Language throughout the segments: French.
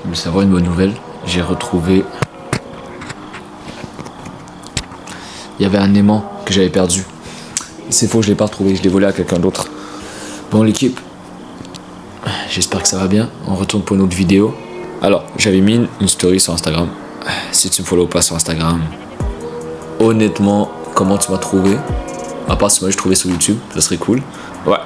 Mais c'est vraiment une bonne nouvelle. J'ai retrouvé... Il y avait un aimant que j'avais perdu. C'est faux, je l'ai pas retrouvé, je l'ai volé à quelqu'un d'autre. Bon l'équipe, j'espère que ça va bien. On retourne pour une autre vidéo. Alors, j'avais mis une story sur Instagram. Si tu me follow pas sur Instagram, honnêtement, comment tu m'as trouvé? À part si moi je trouvais sur YouTube, ça serait cool. Ouais,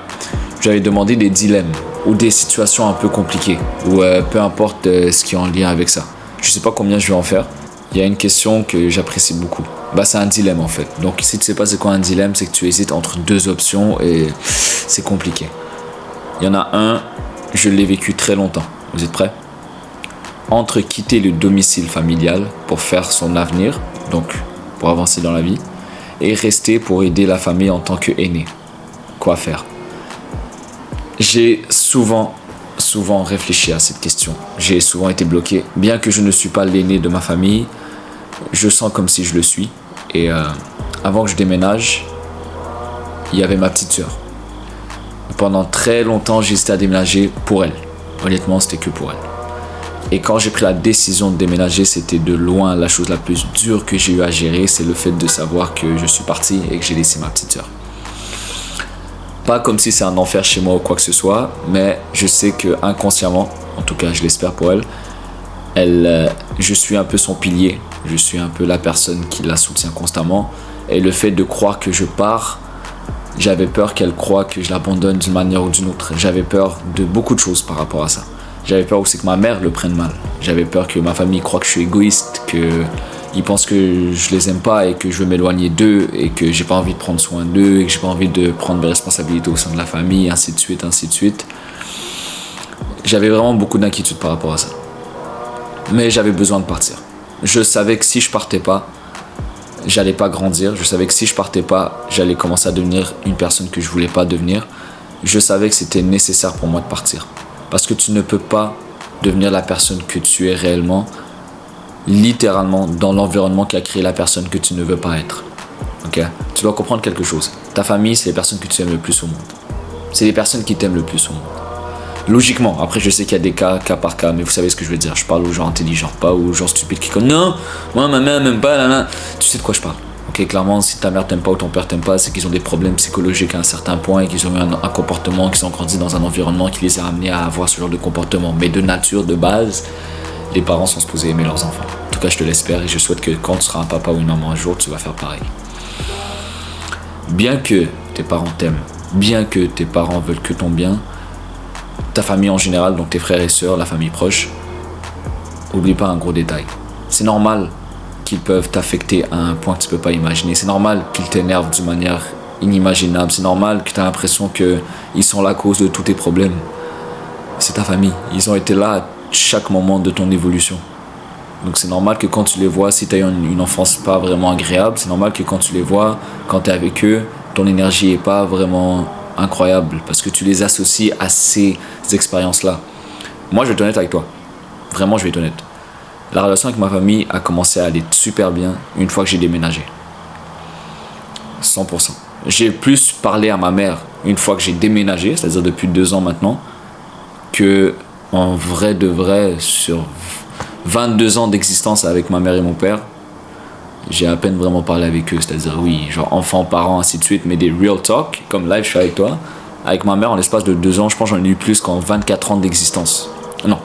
j'avais demandé des dilemmes ou des situations un peu compliquées ou peu importe ce qui est en lien avec ça. Je sais pas combien je vais en faire. Il y a une question que j'apprécie beaucoup. C'est un dilemme en fait. Donc si tu sais pas c'est quoi un dilemme, c'est que tu hésites entre deux options et c'est compliqué. Il y en a un, je l'ai vécu très longtemps. Vous êtes prêts? Entre quitter le domicile familial pour faire son avenir, donc pour avancer dans la vie, et rester pour aider la famille en tant qu'aîné. Quoi faire? J'ai souvent réfléchi à cette question. J'ai souvent été bloqué. Bien que je ne suis pas l'aîné de ma famille, je sens comme si je le suis. Et avant que je déménage, il y avait ma petite sœur. Pendant très longtemps, j'hésitais à déménager pour elle. Honnêtement, c'était que pour elle. Et quand j'ai pris la décision de déménager, c'était de loin la chose la plus dure que j'ai eu à gérer. C'est le fait de savoir que je suis parti et que j'ai laissé ma petite sœur. Pas comme si c'est un enfer chez moi ou quoi que ce soit, mais je sais que inconsciemment, en tout cas je l'espère pour elle, je suis un peu son pilier, je suis un peu la personne qui la soutient constamment. Et le fait de croire que je pars, j'avais peur qu'elle croie que je l'abandonne d'une manière ou d'une autre. J'avais peur de beaucoup de choses par rapport à ça. J'avais peur aussi que ma mère le prenne mal. J'avais peur que ma famille croie que je suis égoïste, qu'ils pensent que je les aime pas et que je veux m'éloigner d'eux et que j'ai pas envie de prendre soin d'eux et que j'ai pas envie de prendre mes responsabilités au sein de la famille, ainsi de suite, ainsi de suite. J'avais vraiment beaucoup d'inquiétude par rapport à ça. Mais j'avais besoin de partir. Je savais que si je partais pas, j'allais pas grandir. Je savais que si je partais pas, j'allais commencer à devenir une personne que je voulais pas devenir. Je savais que c'était nécessaire pour moi de partir. Parce que tu ne peux pas devenir la personne que tu es réellement, littéralement, dans l'environnement qui a créé la personne que tu ne veux pas être. Ok? Tu dois comprendre quelque chose. Ta famille, c'est les personnes que tu aimes le plus au monde. C'est les personnes qui t'aiment le plus au monde. Logiquement, après je sais qu'il y a des cas par cas, mais vous savez ce que je veux dire. Je parle aux gens intelligents, pas aux gens stupides qui comme non, moi ma mère m'aime pas, là. Tu sais de quoi je parle. Ok, clairement, si ta mère t'aime pas ou ton père t'aime pas, c'est qu'ils ont des problèmes psychologiques à un certain point et qu'ils ont eu un comportement, qu'ils ont grandi dans un environnement qui les a amenés à avoir ce genre de comportement. Mais de nature, de base, les parents sont supposés aimer leurs enfants. En tout cas, je te l'espère et je souhaite que quand tu seras un papa ou une maman un jour, tu vas faire pareil. Bien que tes parents t'aiment, bien que tes parents veulent que ton bien, ta famille en général, donc tes frères et sœurs, la famille proche, oublie pas un gros détail. C'est normal qu'ils peuvent t'affecter à un point que tu peux pas imaginer. C'est normal qu'ils t'énervent d'une manière inimaginable. C'est normal que tu as l'impression qu'ils sont la cause de tous tes problèmes. C'est ta famille. Ils ont été là à chaque moment de ton évolution. Donc c'est normal que quand tu les vois, si tu as eu une enfance pas vraiment agréable, c'est normal que quand tu les vois, quand tu es avec eux, ton énergie est pas vraiment incroyable parce que tu les associes à ces expériences-là. Moi, je vais être honnête avec toi. Vraiment, je vais être honnête. La relation avec ma famille a commencé à aller super bien une fois que j'ai déménagé. 100%. J'ai plus parlé à ma mère une fois que j'ai déménagé, c'est-à-dire depuis 2 ans maintenant, que en vrai de vrai, sur 22 ans d'existence avec ma mère et mon père, j'ai à peine vraiment parlé avec eux, c'est-à-dire oui, genre enfants, parents, ainsi de suite, mais des real talk, comme live je suis avec toi. Avec ma mère, en l'espace de 2 ans, je pense que j'en ai eu plus qu'en 24 ans d'existence. Non,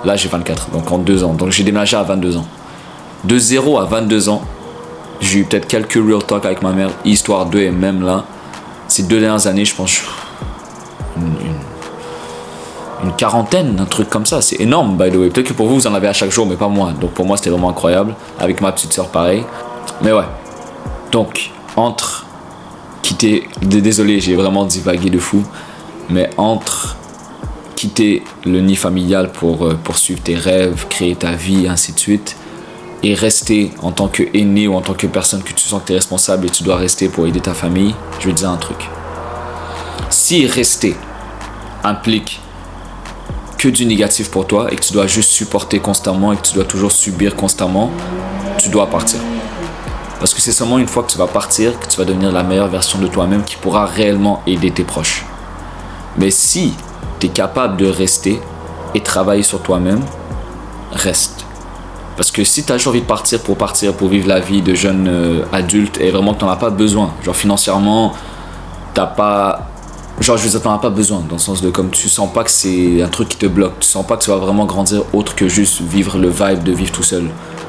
là j'ai 24, donc en 2 ans. Donc j'ai déménagé à 22 ans. De 0 à 22 ans, j'ai eu peut-être quelques real talk avec ma mère, histoire d'eux, et même là, ces 2 dernières années, je pense une quarantaine, un truc comme ça. C'est énorme, by the way. Peut-être que pour vous, vous en avez à chaque jour, mais pas moi. Donc pour moi, c'était vraiment incroyable. Avec ma petite sœur, pareil. Mais ouais. Donc, entre quitter... Désolé, j'ai vraiment divagué de fou. Mais entre quitter le nid familial pour poursuivre tes rêves, créer ta vie, ainsi de suite, et rester en tant qu'aîné ou en tant que personne que tu sens que tu es responsable et tu dois rester pour aider ta famille, je vais te dire un truc. Si rester implique que du négatif pour toi et que tu dois juste supporter constamment et que tu dois toujours subir constamment, tu dois partir. Parce que c'est seulement une fois que tu vas partir que tu vas devenir la meilleure version de toi-même qui pourra réellement aider tes proches. Mais si tu es capable de rester et travailler sur toi-même, reste. Parce que si tu as juste envie de partir, pour vivre la vie de jeune adulte, et vraiment que tu n'en as pas besoin, genre financièrement, t'as pas... Genre, je veux dire, t'en as pas besoin, dans le sens de comme tu sens pas que c'est un truc qui te bloque, tu sens pas que tu vas vraiment grandir autre que juste vivre le vibe de vivre tout seul.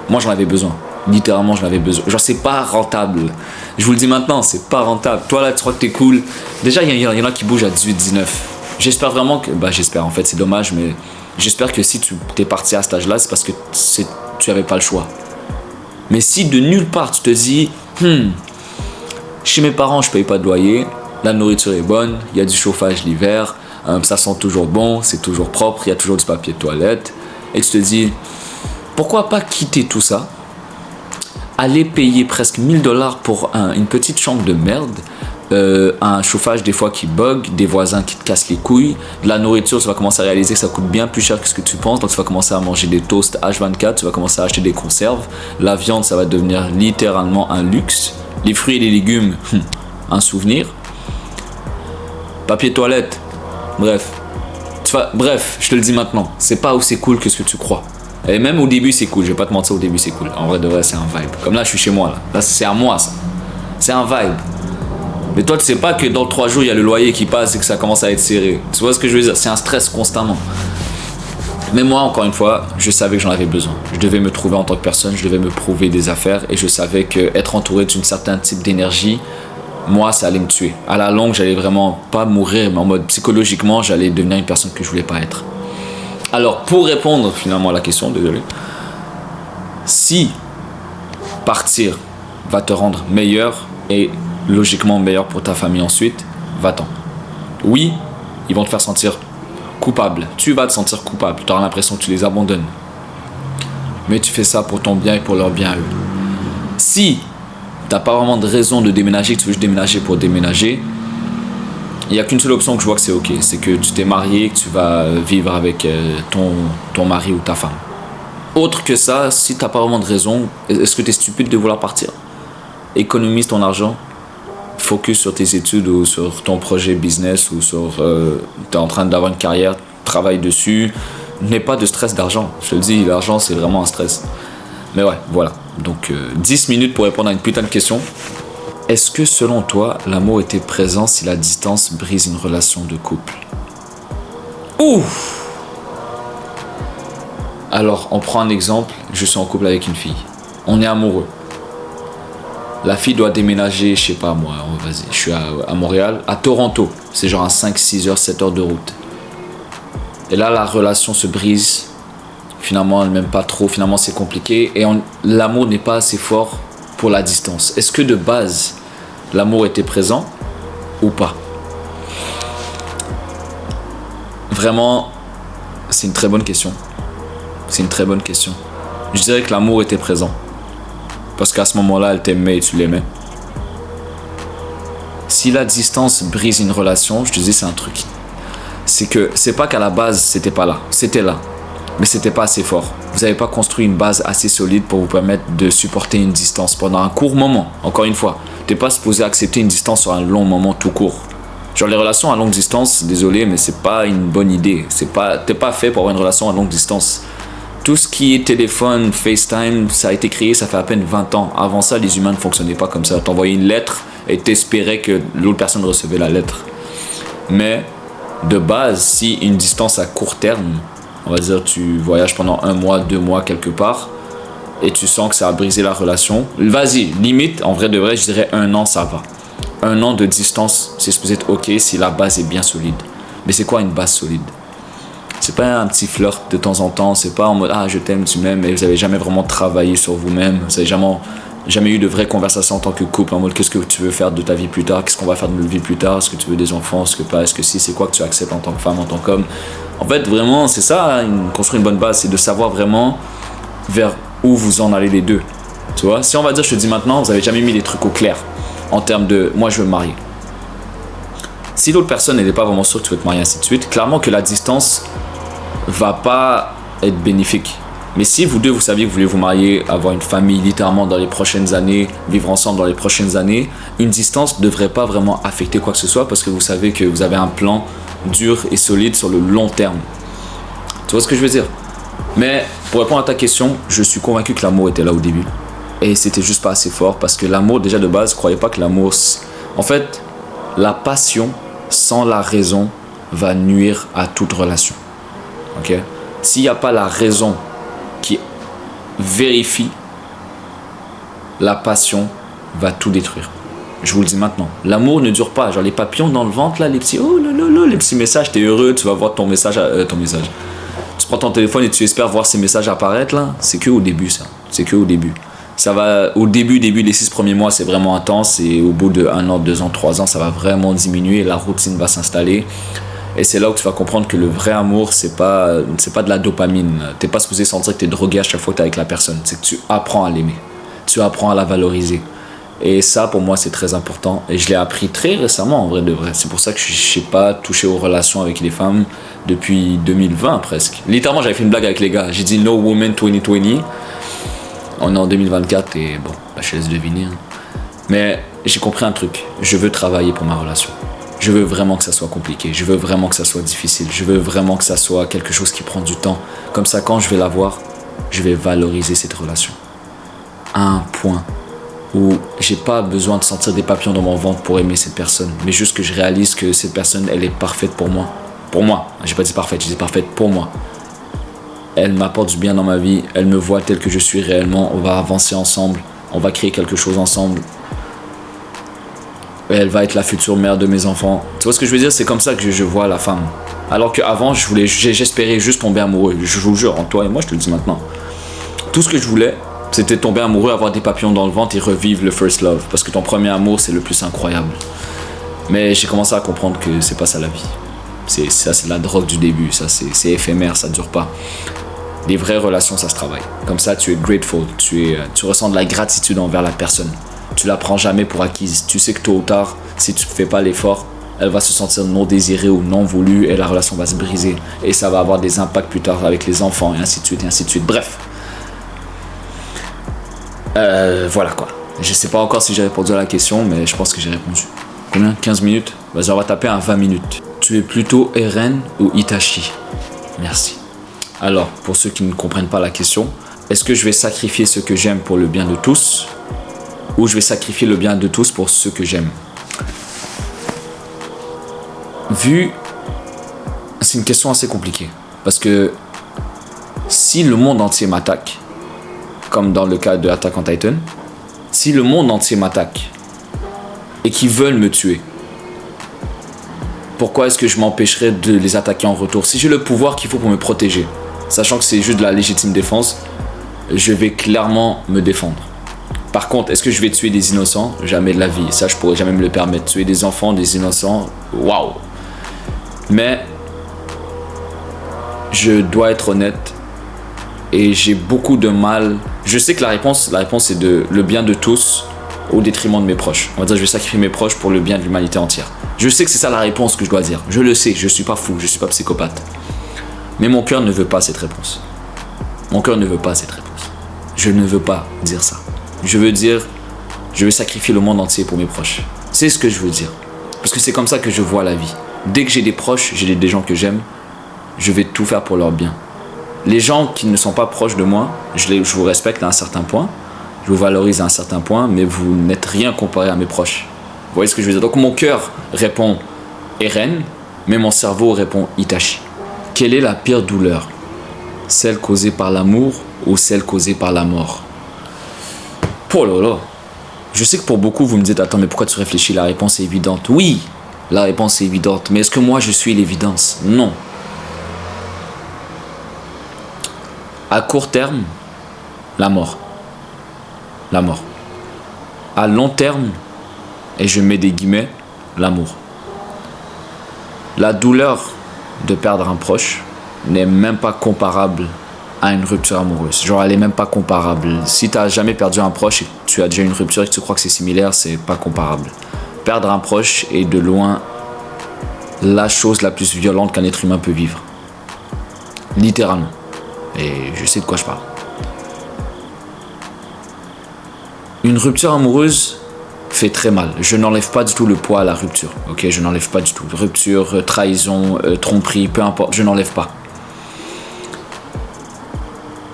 Moi, j'en avais besoin. Littéralement, j'en avais besoin. Genre, c'est pas rentable. Je vous le dis maintenant, c'est pas rentable. Toi, là, tu crois que t'es cool. Déjà, il y en a qui bougent à 18, 19. J'espère vraiment que... Bah, j'espère, en fait, c'est dommage, mais j'espère que si tu t'es parti à cet âge-là, c'est parce que tu avais pas le choix. Mais si de nulle part, tu te dis, chez mes parents, je paye pas de loyer, la nourriture est bonne, il y a du chauffage l'hiver, ça sent toujours bon, c'est toujours propre, il y a toujours du papier de toilette. Et tu te dis, pourquoi pas quitter tout ça, aller payer presque 1000 $ pour une petite chambre de merde, un chauffage des fois qui bug, des voisins qui te cassent les couilles, de la nourriture, tu vas commencer à réaliser que ça coûte bien plus cher que ce que tu penses, donc tu vas commencer à manger des toasts H24, tu vas commencer à acheter des conserves, la viande ça va devenir littéralement un luxe, les fruits et les légumes, un souvenir. Papier toilette, bref, je te le dis maintenant, c'est pas aussi cool que ce que tu crois. Et même au début c'est cool, je vais pas te mentir, au début c'est cool. En vrai de vrai c'est un vibe. Comme là je suis chez moi là c'est à moi ça. C'est un vibe. Mais toi tu sais pas que dans 3 jours il y a le loyer qui passe et que ça commence à être serré. Tu vois ce que je veux dire? C'est un stress constamment. Mais moi encore une fois, je savais que j'en avais besoin. Je devais me trouver en tant que personne, je devais me prouver des affaires et je savais que être entouré d'un certain type d'énergie, moi ça allait me tuer. À la longue j'allais vraiment pas mourir, mais en mode psychologiquement j'allais devenir une personne que je voulais pas être. Alors pour répondre finalement à la question, désolé, si partir va te rendre meilleur et logiquement meilleur pour ta famille ensuite, va-t'en. Oui, ils vont te faire sentir coupable, tu vas te sentir coupable, tu auras l'impression que tu les abandonnes, mais tu fais ça pour ton bien et pour leur bien à eux. Si t'as pas vraiment de raison de déménager, que tu veux juste déménager pour déménager, il n'y a qu'une seule option que je vois que c'est ok, c'est que tu t'es marié, que tu vas vivre avec ton mari ou ta femme. Autre que ça, si t'as pas vraiment de raison, est-ce que t'es stupide de vouloir partir? Économise ton argent, focus sur tes études ou sur ton projet business ou sur t'es en train d'avoir une carrière, travaille dessus, n'aie pas de stress d'argent. Je te le dis, l'argent c'est vraiment un stress. Mais ouais, voilà. Donc 10 minutes pour répondre à une putain de question. Est-ce que selon toi, l'amour était présent si la distance brise une relation de couple? Ouf! Alors, on prend un exemple, je suis en couple avec une fille. On est amoureux. La fille doit déménager, je sais pas moi, vas-y, je suis à Montréal, à Toronto. C'est genre à 5, 6 heures, 7 heures de route. Et là, la relation se brise. Finalement, elle m'aime pas trop, finalement c'est compliqué. Et l'amour n'est pas assez fort pour la distance. Est-ce que de base, l'amour était présent ou pas? Vraiment, c'est une très bonne question. C'est une très bonne question. Je dirais que l'amour était présent. Parce qu'à ce moment-là, elle t'aimait et tu l'aimais. Si la distance brise une relation, je te dis, c'est un truc. C'est que c'est pas qu'à la base, c'était pas là. C'était là. Mais c'était pas assez fort. Vous n'avez pas construit une base assez solide pour vous permettre de supporter une distance pendant un court moment. Encore une fois, t'es pas supposé accepter une distance sur un long moment tout court. Genre les relations à longue distance, désolé, mais c'est pas une bonne idée. T'es pas fait pour avoir une relation à longue distance. Tout ce qui est téléphone, FaceTime, ça a été créé, ça fait à peine 20 ans. Avant ça, les humains ne fonctionnaient pas comme ça. T'envoyais une lettre et t'espérais que l'autre personne recevait la lettre. Mais de base, si une distance à court terme, on va dire tu voyages pendant 1 mois, 2 mois quelque part et tu sens que ça a brisé la relation, vas-y, limite, en vrai de vrai, je dirais 1 an, ça va. 1 an de distance, c'est supposé être ok si la base est bien solide. Mais c'est quoi une base solide? C'est pas un petit flirt de temps en temps, c'est pas en mode ah je t'aime, tu m'aimes, mais vous avez jamais vraiment travaillé sur vous-même, vous avez jamais eu de vraies conversations en tant que couple, en mode qu'est-ce que tu veux faire de ta vie plus tard, qu'est-ce qu'on va faire de notre vie plus tard, est-ce que tu veux des enfants, est-ce que pas, est-ce que si, c'est quoi que tu acceptes en tant que femme, en tant qu'homme. En fait, vraiment, c'est ça, construire une bonne base, c'est de savoir vraiment vers où vous en allez les deux. Tu vois, si on va dire, je te dis maintenant, vous avez jamais mis les trucs au clair en termes de moi je veux me marier. Si l'autre personne n'est pas vraiment sûre que tu veux te marier, ainsi de suite, clairement que la distance va pas être bénéfique. Mais si vous deux, vous saviez que vous voulez vous marier, avoir une famille littéralement dans les prochaines années, vivre ensemble dans les prochaines années, une distance ne devrait pas vraiment affecter quoi que ce soit parce que vous savez que vous avez un plan dur et solide sur le long terme. Tu vois ce que je veux dire? Mais Pour répondre à ta question, je suis convaincu que l'amour était là au début. Et c'était juste pas assez fort parce que l'amour, déjà de base, croyez pas que l'amour... En fait, la passion sans la raison va nuire à toute relation. Ok? S'il n'y a pas la raison qui vérifie, la passion va tout détruire. Je vous le dis maintenant. L'amour ne dure pas. Genre les papillons dans le ventre, là, les petits... Oh là là là, les petits messages, t'es heureux, tu vas voir ton message... Tu prends ton téléphone et tu espères voir ces messages apparaître, là. C'est que au début, ça. C'est que au début. Ça va... Au début, les 6 premiers mois, c'est vraiment intense. Et au bout de 1 an, 2 ans, 3 ans, ça va vraiment diminuer. La routine va s'installer. Et c'est là où tu vas comprendre que le vrai amour, c'est pas de la dopamine. T'es pas supposé sentir que t'es drogué à chaque fois que t'es avec la personne. C'est que tu apprends à l'aimer. Tu apprends à la valoriser. Et ça, pour moi, c'est très important. Et je l'ai appris très récemment, en vrai de vrai. C'est pour ça que je n'ai pas touché aux relations avec les femmes depuis 2020, presque. Littéralement, j'avais fait une blague avec les gars. J'ai dit « No Woman 2020 ». On est en 2024 et bon, bah, je laisse deviner. Hein. Mais j'ai compris un truc. Je veux travailler pour ma relation. Je veux vraiment que ça soit compliqué. Je veux vraiment que ça soit difficile. Je veux vraiment que ça soit quelque chose qui prend du temps. Comme ça, quand je vais l'avoir, je vais valoriser cette relation. À un point où j'ai pas besoin de sentir des papillons dans mon ventre pour aimer cette personne, mais juste que je réalise que cette personne, elle est parfaite pour moi. Pour moi, j'ai pas dit parfaite, j'ai dit parfaite pour moi. Elle m'apporte du bien dans ma vie, elle me voit tel que je suis réellement, on va avancer ensemble, on va créer quelque chose ensemble. Et elle va être la future mère de mes enfants. Tu vois ce que je veux dire? C'est comme ça que je vois la femme. Alors qu'avant, j'espérais juste tomber amoureux. Je vous jure, en toi et moi, je te le dis maintenant. Tout ce que je voulais, c'était tomber amoureux, avoir des papillons dans le ventre et revivre le first love. Parce que ton premier amour, c'est le plus incroyable. Mais j'ai commencé à comprendre que c'est pas ça la vie. C'est la drogue du début. Ça, c'est éphémère, ça dure pas. Les vraies relations, ça se travaille. Comme ça, tu es grateful. Tu ressens de la gratitude envers la personne. Tu la prends jamais pour acquise. Tu sais que tôt ou tard, si tu ne fais pas l'effort, elle va se sentir non désirée ou non voulue et la relation va se briser. Et ça va avoir des impacts plus tard avec les enfants et ainsi de suite et ainsi de suite. Bref. Voilà quoi. Je sais pas encore si j'ai répondu à la question, mais je pense que j'ai répondu. Combien? 15 minutes? Vas-y, on va taper un 20 minutes. Tu es plutôt Eren ou Itachi? Merci. Alors, pour ceux qui ne comprennent pas la question, est-ce que je vais sacrifier ce que j'aime pour le bien de tous, ou je vais sacrifier le bien de tous pour ceux que j'aime? C'est une question assez compliquée. Parce que si le monde entier m'attaque, comme dans le cas de Attack on Titan, si le monde entier m'attaque et qu'ils veulent me tuer, pourquoi est-ce que je m'empêcherais de les attaquer en retour? Si j'ai le pouvoir qu'il faut pour me protéger, sachant que c'est juste de la légitime défense, je vais clairement me défendre. Par contre, est-ce que je vais tuer des innocents? Jamais de la vie. Ça, je pourrais jamais me le permettre. Tuer des enfants, des innocents, waouh! Mais je dois être honnête et j'ai beaucoup de mal. Je sais que la réponse c'est le bien de tous au détriment de mes proches. On va dire je vais sacrifier mes proches pour le bien de l'humanité entière. Je sais que c'est ça la réponse que je dois dire. Je le sais, je suis pas fou, je suis pas psychopathe. Mais mon cœur ne veut pas cette réponse. Mon cœur ne veut pas cette réponse. Je ne veux pas dire ça. Je veux dire, je vais sacrifier le monde entier pour mes proches. C'est ce que je veux dire. Parce que c'est comme ça que je vois la vie. Dès que j'ai des proches, j'ai des gens que j'aime, je vais tout faire pour leur bien. Les gens qui ne sont pas proches de moi, je vous respecte à un certain point, je vous valorise à un certain point, mais vous n'êtes rien comparé à mes proches. Vous voyez ce que je veux dire? Donc mon cœur répond Eren, mais mon cerveau répond Itachi. Quelle est la pire douleur? Celle causée par l'amour ou celle causée par la mort? Oh là là. Je sais que pour beaucoup, vous me dites, attends, mais pourquoi tu réfléchis? La réponse est évidente. Oui, la réponse est évidente. Mais est-ce que moi, je suis l'évidence? Non. À court terme, la mort. La mort. À long terme, et je mets des guillemets, l'amour. La douleur de perdre un proche n'est même pas comparable à une rupture amoureuse. Genre, elle est même pas comparable. Si tu n'as jamais perdu un proche et que tu as déjà une rupture et que tu crois que c'est similaire, c'est pas comparable. Perdre un proche est de loin la chose la plus violente qu'un être humain peut vivre. Littéralement. Et je sais de quoi je parle. Une rupture amoureuse fait très mal. Je n'enlève pas du tout le poids à la rupture. Ok, je n'enlève pas du tout. Rupture, trahison, tromperie, peu importe, je n'enlève pas.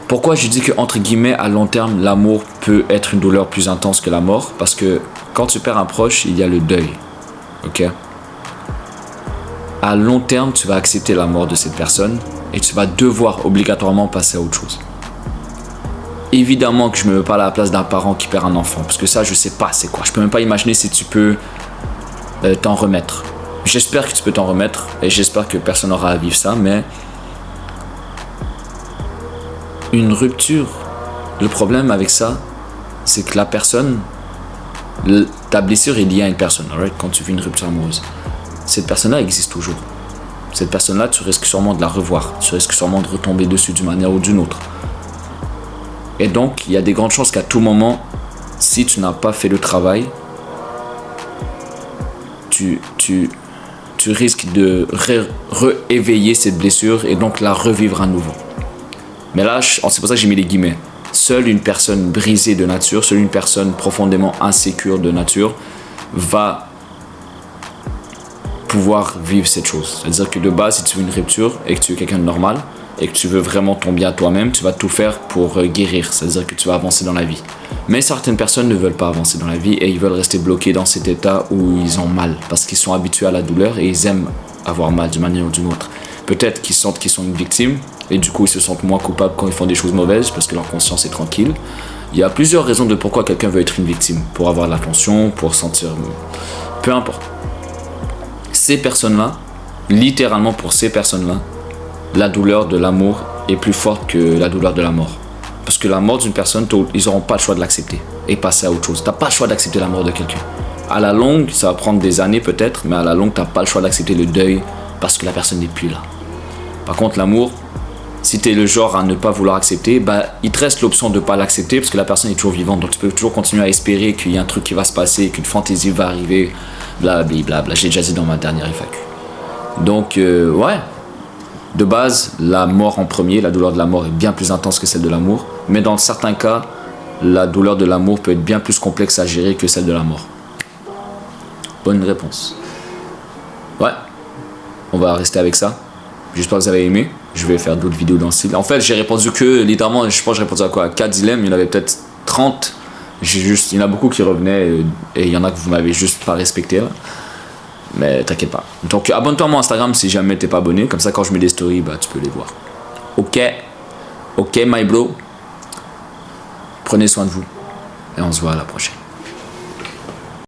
Pourquoi je dis que, entre guillemets, à long terme, l'amour peut être une douleur plus intense que la mort? Parce que quand tu perds un proche, il y a le deuil. Ok? À long terme, tu vas accepter la mort de cette personne et tu vas devoir obligatoirement passer à autre chose. Évidemment que je me mets pas à la place d'un parent qui perd un enfant, parce que ça, je sais pas c'est quoi. Je peux même pas imaginer si tu peux t'en remettre. J'espère que tu peux t'en remettre et j'espère que personne n'aura à vivre ça, mais une rupture, le problème avec ça, c'est que la personne, ta blessure est liée à une personne, right? Quand tu vis une rupture amoureuse. Cette personne-là existe toujours. Cette personne-là, tu risques sûrement de la revoir. Tu risques sûrement de retomber dessus d'une manière ou d'une autre. Et donc, il y a des grandes chances qu'à tout moment, si tu n'as pas fait le travail, tu risques de rééveiller cette blessure et donc la revivre à nouveau. Mais là, c'est pour ça que j'ai mis les guillemets. Seule une personne brisée de nature, seule une personne profondément insécure de nature va pouvoir vivre cette chose. C'est-à-dire que de base, si tu veux une rupture et que tu es quelqu'un de normal et que tu veux vraiment ton bien toi-même, tu vas tout faire pour guérir. C'est-à-dire que tu vas avancer dans la vie. Mais certaines personnes ne veulent pas avancer dans la vie et ils veulent rester bloqués dans cet état où ils ont mal parce qu'ils sont habitués à la douleur et ils aiment avoir mal d'une manière ou d'une autre. Peut-être qu'ils sentent qu'ils sont une victime et du coup ils se sentent moins coupables quand ils font des choses mauvaises parce que leur conscience est tranquille. Il y a plusieurs raisons de pourquoi quelqu'un veut être une victime. Pour avoir de l'attention, pour sentir... Peu importe. Ces personnes-là, littéralement pour ces personnes-là, la douleur de l'amour est plus forte que la douleur de la mort. Parce que la mort d'une personne, ils n'auront pas le choix de l'accepter et passer à autre chose. Tu n'as pas le choix d'accepter la mort de quelqu'un. À la longue, ça va prendre des années peut-être, mais à la longue, tu n'as pas le choix d'accepter le deuil parce que la personne n'est plus là. Par contre, l'amour, si tu es le genre à ne pas vouloir accepter, il te reste l'option de ne pas l'accepter parce que la personne est toujours vivante. Donc tu peux toujours continuer à espérer qu'il y a un truc qui va se passer, qu'une fantaisie va arriver, blablabla. J'ai déjà dit dans ma dernière FAQ. Donc, ouais. De base, la mort en premier, la douleur de la mort est bien plus intense que celle de l'amour. Mais dans certains cas, la douleur de l'amour peut être bien plus complexe à gérer que celle de la mort. Bonne réponse. Ouais, on va rester avec ça. J'espère que vous avez aimé. Je vais faire d'autres vidéos dans ce style. En fait, j'ai répondu que, littéralement, je pense que j'ai répondu à quoi? 4 dilemmes, il y en avait peut-être 30. Il y en a beaucoup qui revenaient et il y en a que vous m'avez juste pas respecté là. Mais t'inquiète pas. Donc abonne-toi à mon Instagram si jamais t'es pas abonné. Comme ça quand je mets des stories, tu peux les voir. Ok, my bro. Prenez soin de vous. Et on se voit à la prochaine.